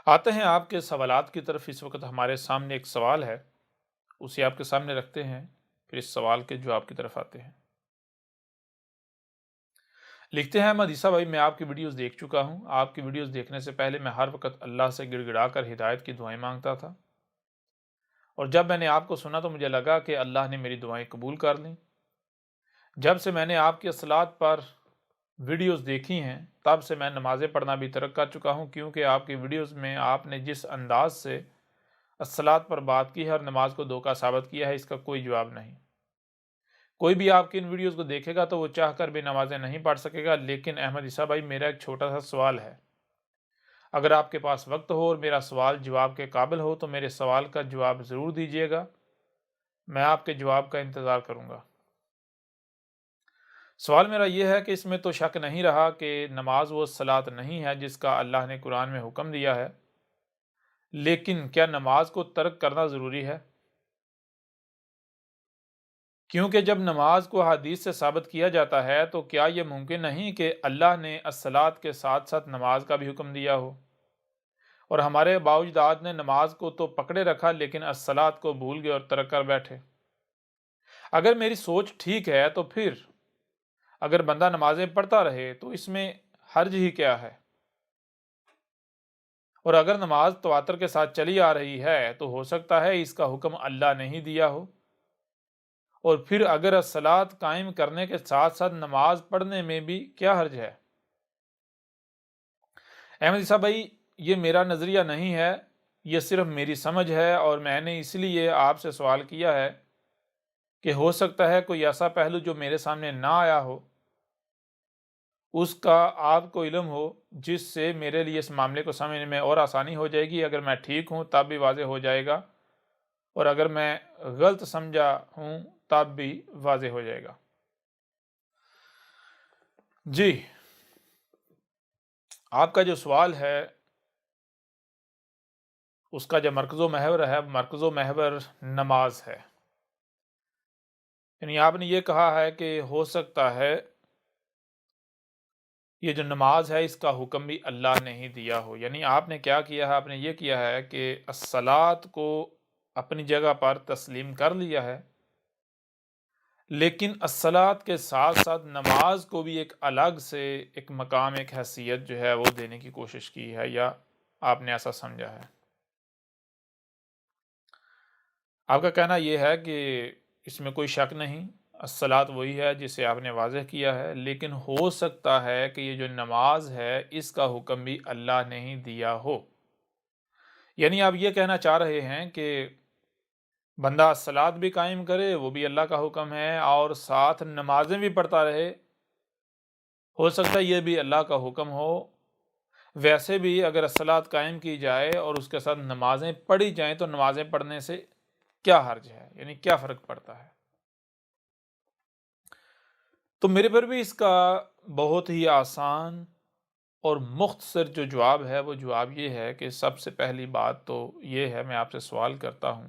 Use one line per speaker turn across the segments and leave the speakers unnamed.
آتے ہیں آپ کے سوالات کی طرف۔ اس وقت ہمارے سامنے ایک سوال ہے، اسے آپ کے سامنے رکھتے ہیں، پھر اس سوال کے جواب کی طرف آتے ہیں۔ لکھتے ہیں احمد عیسیٰ بھائی، میں آپ کی ویڈیوز دیکھ چکا ہوں۔ آپ کی ویڈیوز دیکھنے سے پہلے میں ہر وقت اللہ سے گڑ گڑا کر ہدایت کی دعائیں مانگتا تھا، اور جب میں نے آپ کو سنا تو مجھے لگا کہ اللہ نے میری دعائیں قبول کر لیں۔ جب سے میں نے آپ کی اصلاحات پر ویڈیوز دیکھی ہیں، تب سے میں نمازیں پڑھنا بھی ترک کر چکا ہوں، کیونکہ آپ کی ویڈیوز میں آپ نے جس انداز سے الصلاۃ پر بات کی ہے اور نماز کو دھوکہ ثابت کیا ہے، اس کا کوئی جواب نہیں۔ کوئی بھی آپ کی ان ویڈیوز کو دیکھے گا تو وہ چاہ کر بھی نمازیں نہیں پڑھ سکے گا۔ لیکن احمد عیسیٰ بھائی، میرا ایک چھوٹا سا سوال ہے، اگر آپ کے پاس وقت ہو اور میرا سوال جواب کے قابل ہو تو میرے سوال کا جواب ضرور دیجیے گا، میں آپ کے جواب کا انتظار کروں گا۔ سوال میرا یہ ہے کہ اس میں تو شک نہیں رہا کہ نماز وہ صلاۃ نہیں ہے جس کا اللہ نے قرآن میں حکم دیا ہے، لیکن کیا نماز کو ترک کرنا ضروری ہے؟ کیونکہ جب نماز کو حدیث سے ثابت کیا جاتا ہے تو کیا یہ ممکن نہیں کہ اللہ نے الصلاۃ کے ساتھ ساتھ نماز کا بھی حکم دیا ہو، اور ہمارے باوجداد نے نماز کو تو پکڑے رکھا لیکن الصلاۃ کو بھول گئے اور ترک کر بیٹھے۔ اگر میری سوچ ٹھیک ہے تو پھر اگر بندہ نمازیں پڑھتا رہے تو اس میں حرج ہی کیا ہے؟ اور اگر نماز تواتر کے ساتھ چلی آ رہی ہے تو ہو سکتا ہے اس کا حکم اللہ نے ہی دیا ہو، اور پھر اگر الصلاۃ قائم کرنے کے ساتھ ساتھ نماز پڑھنے میں بھی کیا حرج ہے؟ احمد عیسیٰ بھائی، یہ میرا نظریہ نہیں ہے، یہ صرف میری سمجھ ہے، اور میں نے اس لیے آپ سے سوال کیا ہے کہ ہو سکتا ہے کوئی ایسا پہلو جو میرے سامنے نہ آیا ہو، اس کا آپ کو علم ہو، جس سے میرے لیے اس معاملے کو سمجھنے میں اور آسانی ہو جائے گی۔ اگر میں ٹھیک ہوں تب بھی واضح ہو جائے گا، اور اگر میں غلط سمجھا ہوں تب بھی واضح ہو جائے گا۔ جی، آپ کا جو سوال ہے اس کا جو مرکز و محور ہے، مرکز و محور نماز ہے۔ یعنی آپ نے یہ کہا ہے کہ ہو سکتا ہے یہ جو نماز ہے اس کا حکم بھی اللہ نے ہی دیا ہو۔ یعنی آپ نے کیا کیا ہے؟ آپ نے یہ کیا ہے کہ الصلاۃ کو اپنی جگہ پر تسلیم کر لیا ہے، لیکن الصلاۃ کے ساتھ ساتھ نماز کو بھی ایک الگ سے ایک مقام، ایک حیثیت جو ہے وہ دینے کی کوشش کی ہے، یا آپ نے ایسا سمجھا ہے؟ آپ کا کہنا یہ ہے کہ اس میں کوئی شک نہیں، الصلاۃ وہی ہے جسے آپ نے واضح کیا ہے، لیکن ہو سکتا ہے کہ یہ جو نماز ہے اس کا حکم بھی اللہ نے ہی دیا ہو۔ یعنی آپ یہ کہنا چاہ رہے ہیں کہ بندہ الصلاۃ بھی قائم کرے، وہ بھی اللہ کا حکم ہے، اور ساتھ نمازیں بھی پڑھتا رہے، ہو سکتا ہے یہ بھی اللہ کا حکم ہو۔ ویسے بھی اگر الصلاۃ قائم کی جائے اور اس کے ساتھ نمازیں پڑھی جائیں تو نمازیں پڑھنے سے کیا حرج ہے؟ یعنی کیا فرق پڑتا ہے؟ تو میرے پر بھی اس کا بہت ہی آسان اور مختصر جو جواب ہے وہ جواب یہ ہے کہ سب سے پہلی بات تو یہ ہے، میں آپ سے سوال کرتا ہوں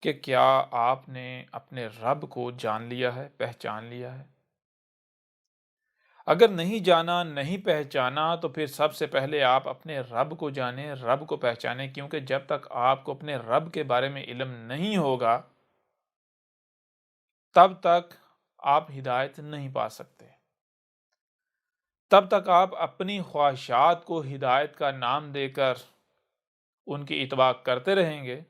کہ کیا آپ نے اپنے رب کو جان لیا ہے، پہچان لیا ہے؟ اگر نہیں جانا، نہیں پہچانا، تو پھر سب سے پہلے آپ اپنے رب کو جانیں، رب کو پہچانیں، کیونکہ جب تک آپ کو اپنے رب کے بارے میں علم نہیں ہوگا تب تک آپ ہدایت نہیں پا سکتے۔ تب تک آپ اپنی خواہشات کو ہدایت کا نام دے کر ان کی اتباع کرتے رہیں گے،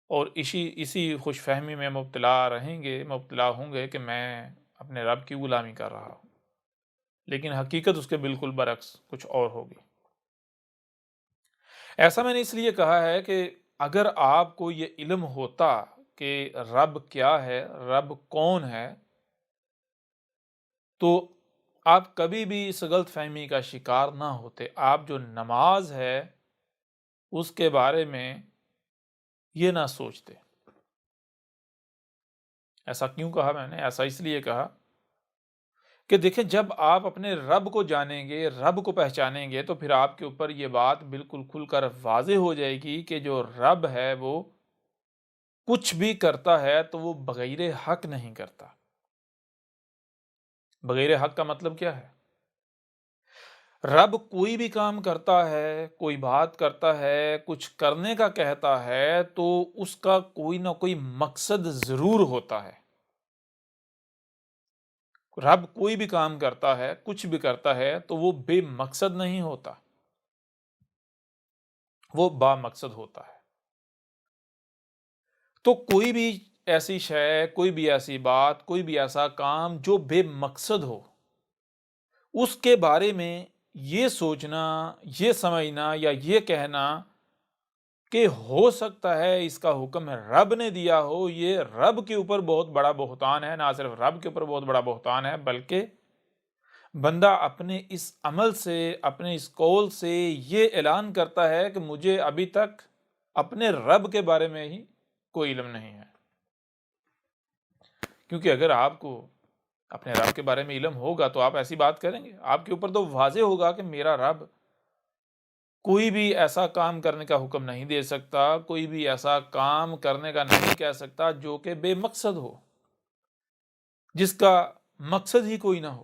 اور اسی خوش فہمی میں مبتلا ہوں گے کہ میں اپنے رب کی غلامی کر رہا ہوں، لیکن حقیقت اس کے بالکل برعکس کچھ اور ہوگی۔ ایسا میں نے اس لیے کہا ہے کہ اگر آپ کو یہ علم ہوتا کہ رب کیا ہے، رب کون ہے، تو آپ کبھی بھی اس غلط فہمی کا شکار نہ ہوتے۔ آپ جو نماز ہے اس کے بارے میں یہ نہ سوچتے۔ ایسا کیوں کہا میں نے؟ ایسا اس لیے کہا کہ دیکھیں، جب آپ اپنے رب کو جانیں گے، رب کو پہچانیں گے، تو پھر آپ کے اوپر یہ بات بالکل کھل کر واضح ہو جائے گی کہ جو رب ہے وہ کچھ بھی کرتا ہے تو وہ بغیر حق نہیں کرتا۔ بغیر حق کا مطلب کیا ہے؟ رب کوئی بھی کام کرتا ہے، کوئی بات کرتا ہے، کچھ کرنے کا کہتا ہے تو اس کا کوئی نہ کوئی مقصد ضرور ہوتا ہے۔ رب کوئی بھی کام کرتا ہے، کچھ بھی کرتا ہے تو وہ بے مقصد نہیں ہوتا، وہ با مقصد ہوتا ہے۔ تو کوئی بھی ایسی شے، کوئی بھی ایسی بات، کوئی بھی ایسا کام جو بے مقصد ہو، اس کے بارے میں یہ سوچنا، یہ سمجھنا یا یہ کہنا کہ ہو سکتا ہے اس کا حکم رب نے دیا ہو، یہ رب کے اوپر بہت بڑا بہتان ہے۔ نہ صرف رب کے اوپر بہت بڑا بہتان ہے، بلکہ بندہ اپنے اس عمل سے، اپنے اس قول سے یہ اعلان کرتا ہے کہ مجھے ابھی تک اپنے رب کے بارے میں ہی کوئی علم نہیں ہے۔ کیونکہ اگر آپ کو اپنے رب کے بارے میں علم ہوگا تو آپ ایسی بات کریں گے، آپ کے اوپر تو واضح ہوگا کہ میرا رب کوئی بھی ایسا کام کرنے کا حکم نہیں دے سکتا، کوئی بھی ایسا کام کرنے کا نہیں کہہ سکتا جو کہ بے مقصد ہو، جس کا مقصد ہی کوئی نہ ہو۔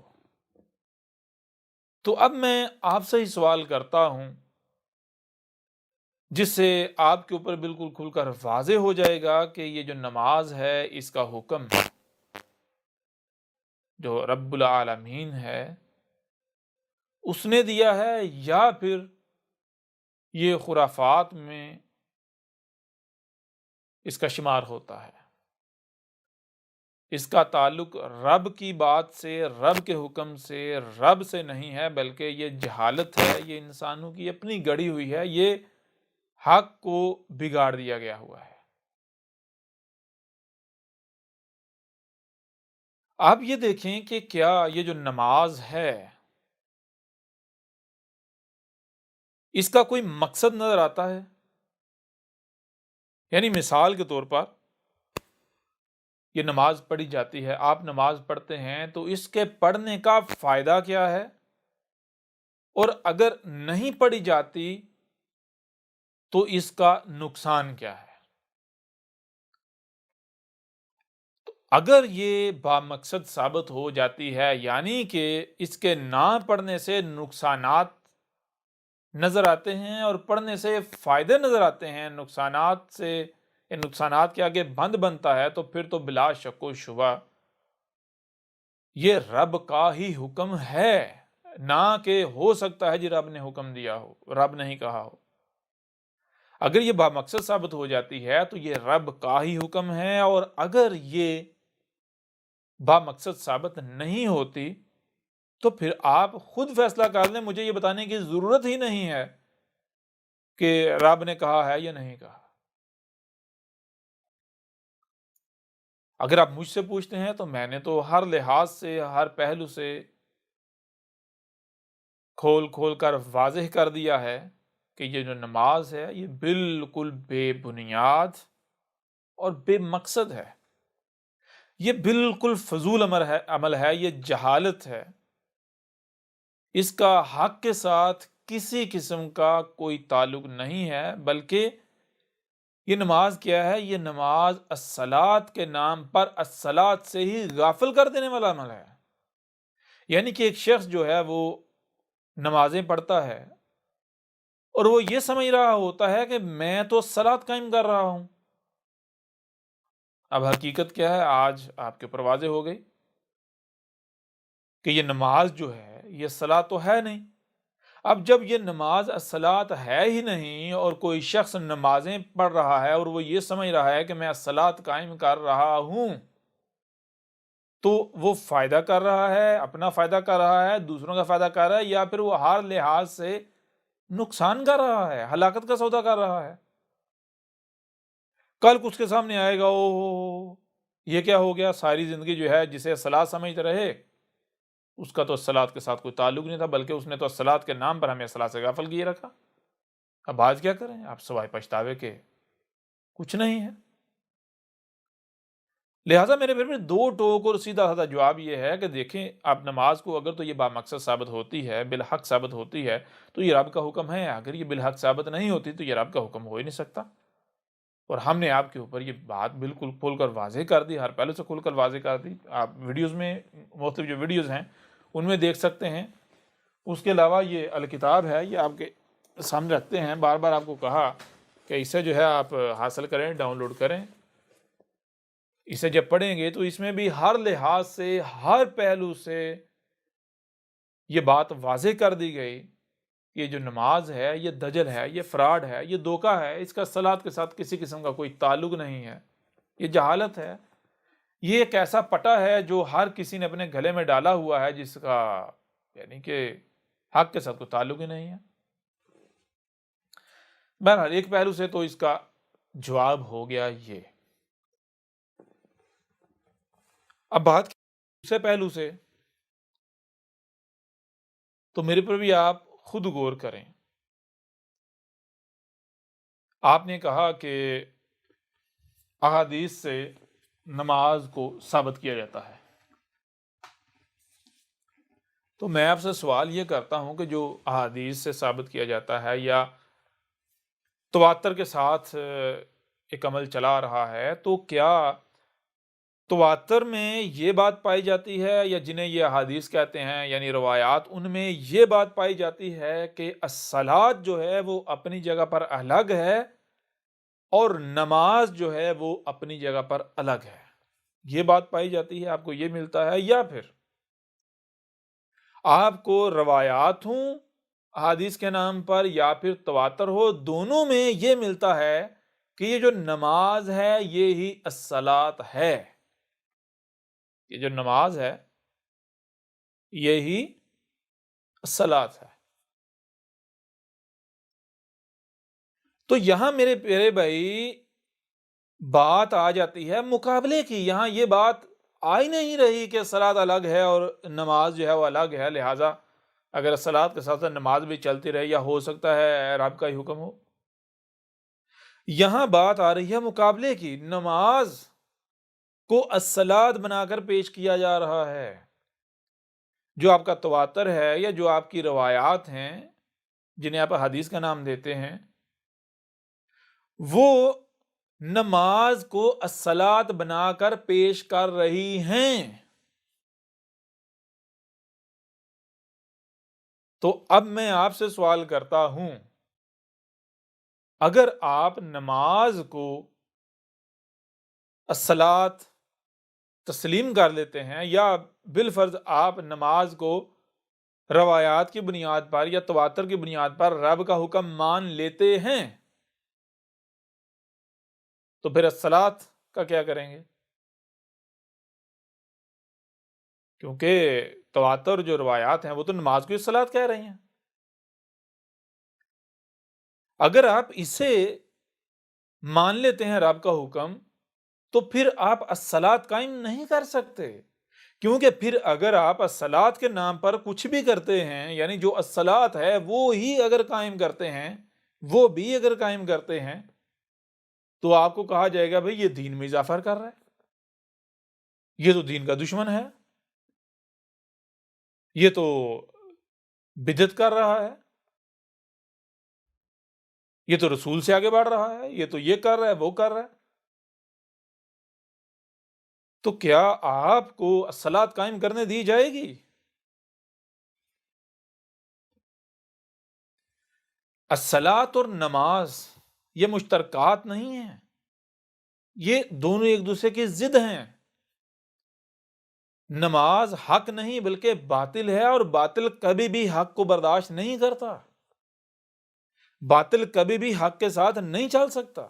تو اب میں آپ سے ہی سوال کرتا ہوں، جس سے آپ کے اوپر بالکل کھل کر واضح ہو جائے گا کہ یہ جو نماز ہے اس کا حکم جو رب العالمین ہے اس نے دیا ہے، یا پھر یہ خرافات میں اس کا شمار ہوتا ہے۔ اس کا تعلق رب کی بات سے، رب کے حکم سے، رب سے نہیں ہے، بلکہ یہ جہالت ہے، یہ انسانوں کی اپنی گڑی ہوئی ہے، یہ حق کو بگاڑ دیا گیا ہوا ہے۔ آپ یہ دیکھیں کہ کیا یہ جو نماز ہے اس کا کوئی مقصد نظر آتا ہے؟ یعنی مثال کے طور پر یہ نماز پڑھی جاتی ہے، آپ نماز پڑھتے ہیں تو اس کے پڑھنے کا فائدہ کیا ہے؟ اور اگر نہیں پڑھی جاتی تو اس کا نقصان کیا ہے؟ اگر یہ بامقصد ثابت ہو جاتی ہے، یعنی کہ اس کے نہ پڑھنے سے نقصانات نظر آتے ہیں اور پڑھنے سے فائدے نظر آتے ہیں، نقصانات کے آگے بند بنتا ہے، تو پھر تو بلا شک و شبہ یہ رب کا ہی حکم ہے، نہ کہ ہو سکتا ہے جی رب نے حکم دیا ہو، رب نہیں کہا ہو۔ اگر یہ بامقصد ثابت ہو جاتی ہے تو یہ رب کا ہی حکم ہے، اور اگر یہ بامقصد ثابت نہیں ہوتی تو پھر آپ خود فیصلہ کر لیں، مجھے یہ بتانے کی ضرورت ہی نہیں ہے کہ رب نے کہا ہے یا نہیں کہا۔ اگر آپ مجھ سے پوچھتے ہیں تو میں نے تو ہر لحاظ سے، ہر پہلو سے کھول کھول کر واضح کر دیا ہے کہ یہ جو نماز ہے یہ بالکل بے بنیاد اور بے مقصد ہے، یہ بالکل فضول عمل ہے، یہ جہالت ہے، اس کا حق کے ساتھ کسی قسم کا کوئی تعلق نہیں ہے، بلکہ یہ نماز کیا ہے؟ یہ نماز الصلاۃ کے نام پر الصلاۃ سے ہی غافل کر دینے والا عمل ہے۔ یعنی کہ ایک شخص جو ہے وہ نمازیں پڑھتا ہے اور وہ یہ سمجھ رہا ہوتا ہے کہ میں تو صلاۃ قائم کر رہا ہوں۔ اب حقیقت کیا ہے؟ آج آپ کے اوپر واضح ہو گئی کہ یہ نماز جو ہے یہ صلاۃ تو ہے نہیں۔ اب جب یہ نماز الصلاۃ ہے ہی نہیں اور کوئی شخص نمازیں پڑھ رہا ہے اور وہ یہ سمجھ رہا ہے کہ میں الصلاۃ قائم کر رہا ہوں، تو وہ فائدہ کر رہا ہے، اپنا فائدہ کر رہا ہے، دوسروں کا فائدہ کر رہا ہے، یا پھر وہ ہر لحاظ سے نقصان کر رہا ہے، ہلاکت کا سودا کر رہا ہے۔ کل اس کے سامنے آئے گا، او یہ کیا ہو گیا؟ ساری زندگی جو ہے جسے الصلاۃ سمجھتے رہے، اس کا تو الصلاۃ کے ساتھ کوئی تعلق نہیں تھا، بلکہ اس نے تو الصلاۃ کے نام پر ہمیں الصلاۃ سے غافل کیے رکھا۔ اب آج کیا کریں؟ آپ سوائے پچھتاوے کے کچھ نہیں ہے۔ لہٰذا میرے پھر دو ٹوک اور سیدھا سادہ جواب یہ ہے کہ دیکھیں، آپ نماز کو اگر تو یہ بامقصد ثابت ہوتی ہے، بالحق ثابت ہوتی ہے، تو یہ رب کا حکم ہے۔ اگر یہ بالحق ثابت نہیں ہوتی تو یہ رب کا حکم ہو ہی نہیں سکتا۔ اور ہم نے آپ کے اوپر یہ بات بالکل کھول کر واضح کر دی، ہر پہلو سے کھول کر واضح کر دی۔ آپ ویڈیوز میں، مختلف جو ویڈیوز ہیں ان میں دیکھ سکتے ہیں، اس کے علاوہ یہ الکتاب ہے، یہ آپ کے سامنے رکھتے ہیں، بار بار آپ کو کہا کہ اسے جو ہے آپ حاصل کریں، ڈاؤن لوڈ کریں۔ اسے جب پڑھیں گے تو اس میں بھی ہر لحاظ سے، ہر پہلو سے یہ بات واضح کر دی گئی کہ یہ جو نماز ہے یہ دجل ہے، یہ فراڈ ہے، یہ دھوکہ ہے، اس کا صلاۃ کے ساتھ کسی قسم کا کوئی تعلق نہیں ہے، یہ جہالت ہے، یہ ایک ایسا پٹا ہے جو ہر کسی نے اپنے گلے میں ڈالا ہوا ہے، جس کا یعنی کہ حق کے ساتھ کوئی تعلق ہی نہیں ہے۔ بہرحال ایک پہلو سے تو اس کا جواب ہو گیا یہ۔ اب بات دوسرے پہلو سے، تو میرے پر بھی آپ خود غور کریں۔ آپ نے کہا کہ احادیث سے نماز کو ثابت کیا جاتا ہے، تو میں آپ سے سوال یہ کرتا ہوں کہ جو احادیث سے ثابت کیا جاتا ہے یا تواتر کے ساتھ ایک عمل چلا رہا ہے، تو کیا تواتر میں یہ بات پائی جاتی ہے، یا جنہیں یہ احادیث کہتے ہیں یعنی روایات، ان میں یہ بات پائی جاتی ہے کہ الصلاۃ جو ہے وہ اپنی جگہ پر الگ ہے اور نماز جو ہے وہ اپنی جگہ پر الگ ہے؟ یہ بات پائی جاتی ہے، آپ کو یہ ملتا ہے، یا پھر آپ کو روایات ہوں احادیث کے نام پر یا پھر تواتر ہو، دونوں میں یہ ملتا ہے کہ یہ جو نماز ہے یہی الصلاۃ ہے، یہ جو نماز ہے یہی الصلاۃ ہے؟ تو یہاں میرے پیارے بھائی بات آ جاتی ہے مقابلے کی۔ یہاں یہ بات آ ہی نہیں رہی کہ صلاۃ الگ ہے اور نماز جو ہے وہ الگ ہے، لہٰذا اگر صلاۃ کے ساتھ ساتھ نماز بھی چلتی رہے، یا ہو سکتا ہے رب کا ہی حکم ہو۔ یہاں بات آ رہی ہے مقابلے کی، نماز کو الصلاۃ بنا کر پیش کیا جا رہا ہے۔ جو آپ کا تواتر ہے یا جو آپ کی روایات ہیں جنہیں آپ حدیث کا نام دیتے ہیں، وہ نماز کو الصلاۃ بنا کر پیش کر رہی ہیں۔ تو اب میں آپ سے سوال کرتا ہوں، اگر آپ نماز کو الصلاۃ تسلیم کر لیتے ہیں، یا بالفرض آپ نماز کو روایات کی بنیاد پر یا تواتر کی بنیاد پر رب کا حکم مان لیتے ہیں، تو پھر الصلاۃ کا کیا کریں گے؟ کیونکہ تواتر جو روایات ہیں وہ تو نماز کو الصلاۃ کہہ رہی ہیں۔ اگر آپ اسے مان لیتے ہیں رب کا حکم، تو پھر آپ الصلاۃ قائم نہیں کر سکتے، کیونکہ پھر اگر آپ الصلاۃ کے نام پر کچھ بھی کرتے ہیں، یعنی جو الصلاۃ ہے وہ ہی اگر قائم کرتے ہیں، وہ بھی اگر قائم کرتے ہیں، تو آپ کو کہا جائے گا بھئی یہ دین میں اضافہ کر رہا ہے، یہ تو دین کا دشمن ہے، یہ تو بدعت کر رہا ہے، یہ تو رسول سے آگے بڑھ رہا ہے، یہ تو یہ کر رہا ہے، وہ کر رہا ہے۔ تو کیا آپ کو الصلاۃ قائم کرنے دی جائے گی؟ الصلاۃ اور نماز یہ مشترکات نہیں ہیں، یہ دونوں ایک دوسرے کی ضد ہیں۔ نماز حق نہیں بلکہ باطل ہے، اور باطل کبھی بھی حق کو برداشت نہیں کرتا، باطل کبھی بھی حق کے ساتھ نہیں چل سکتا۔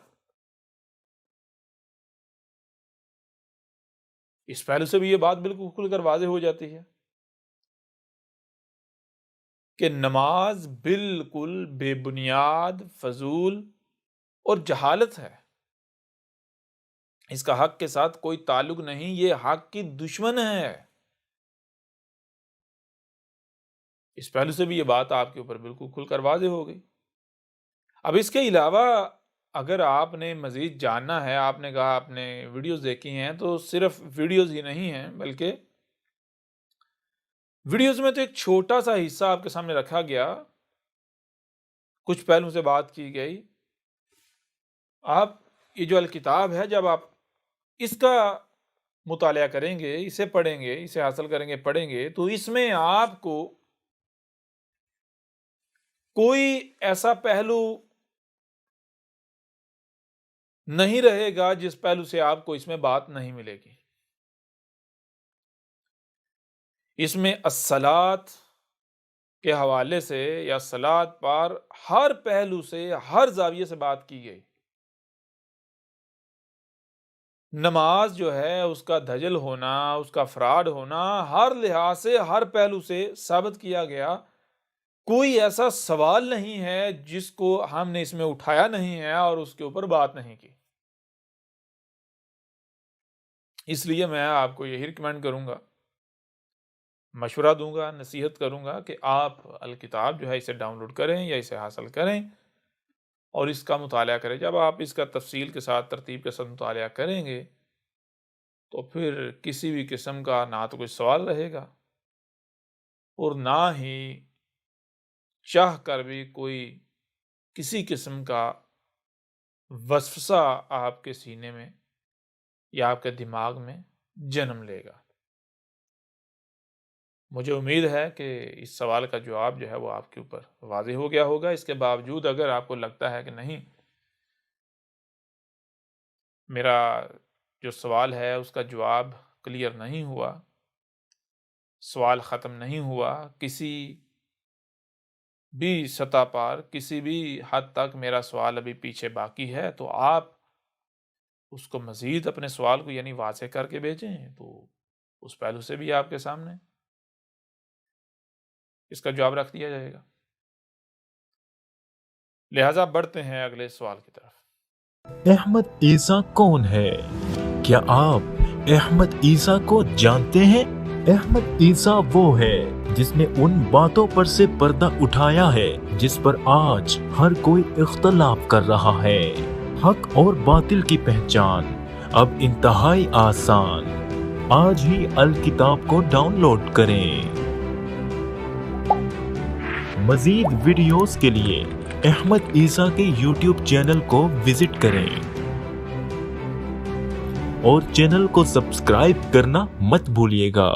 اس پہلو سے بھی یہ بات بالکل کھل کر واضح ہو جاتی ہے کہ نماز بالکل بے بنیاد، فضول اور جہالت ہے، اس کا حق کے ساتھ کوئی تعلق نہیں، یہ حق کی دشمن ہے۔ اس پہلو سے بھی یہ بات آپ کے اوپر بالکل کھل کر واضح ہو گئی۔ اب اس کے علاوہ اگر آپ نے مزید جاننا ہے، آپ نے کہا آپ نے ویڈیوز دیکھی ہیں، تو صرف ویڈیوز ہی نہیں ہیں، بلکہ ویڈیوز میں تو ایک چھوٹا سا حصہ آپ کے سامنے رکھا گیا، کچھ پہلوں سے بات کی گئی۔ آپ یہ جو الکتاب ہے، جب آپ اس کا مطالعہ کریں گے، اسے پڑھیں گے، اسے حاصل کریں گے، پڑھیں گے، تو اس میں آپ کو کوئی ایسا پہلو نہیں رہے گا جس پہلو سے آپ کو اس میں بات نہیں ملے گی۔ اس میں الصلاۃ کے حوالے سے یا صلاۃ پر ہر پہلو سے، ہر زاویے سے بات کی گئی۔ نماز جو ہے اس کا دھجل ہونا، اس کا فراڈ ہونا، ہر لحاظ سے، ہر پہلو سے ثابت کیا گیا۔ کوئی ایسا سوال نہیں ہے جس کو ہم نے اس میں اٹھایا نہیں ہے اور اس کے اوپر بات نہیں کی۔ اس لیے میں آپ کو یہی ریکمینڈ کروں گا، مشورہ دوں گا، نصیحت کروں گا کہ آپ الکتاب جو ہے اسے ڈاؤن لوڈ کریں یا اسے حاصل کریں اور اس کا مطالعہ کریں۔ جب آپ اس کا تفصیل کے ساتھ، ترتیب کے ساتھ مطالعہ کریں گے تو پھر کسی بھی قسم کا نہ تو کوئی سوال رہے گا اور نہ ہی چاہ کر بھی کوئی کسی قسم کا وسوسہ آپ کے سینے میں یا آپ کے دماغ میں جنم لے گا۔ مجھے امید ہے کہ اس سوال کا جواب جو ہے وہ آپ کے اوپر واضح ہو گیا ہوگا۔ اس کے باوجود اگر آپ کو لگتا ہے کہ نہیں، میرا جو سوال ہے اس کا جواب کلیئر نہیں ہوا، سوال ختم نہیں ہوا، کسی بھی سطح پر، کسی بھی حد تک میرا سوال ابھی پیچھے باقی ہے، تو آپ اس کو مزید اپنے سوال کو یعنی واضح کر کے بھیجیں، تو اس پہلو سے بھی آپ کے سامنے اس کا جواب رکھ دیا جائے گا۔ لہٰذا بڑھتے ہیں اگلے سوال کی طرف۔
احمد عیسیٰ کون ہے؟ کیا آپ احمد عیسیٰ کو جانتے ہیں؟ احمد عیسیٰ وہ ہے جس نے ان باتوں پر سے پردہ اٹھایا ہے جس پر آج ہر کوئی اختلاف کر رہا ہے۔ حق اور باطل کی پہچان اب انتہائی آسان۔ آج ہی الکتاب کو ڈاؤن لوڈ کریں۔ مزید ویڈیوز کے لیے احمد عیسیٰ کے یوٹیوب چینل کو وزٹ کریں اور چینل کو سبسکرائب کرنا مت بھولیے گا۔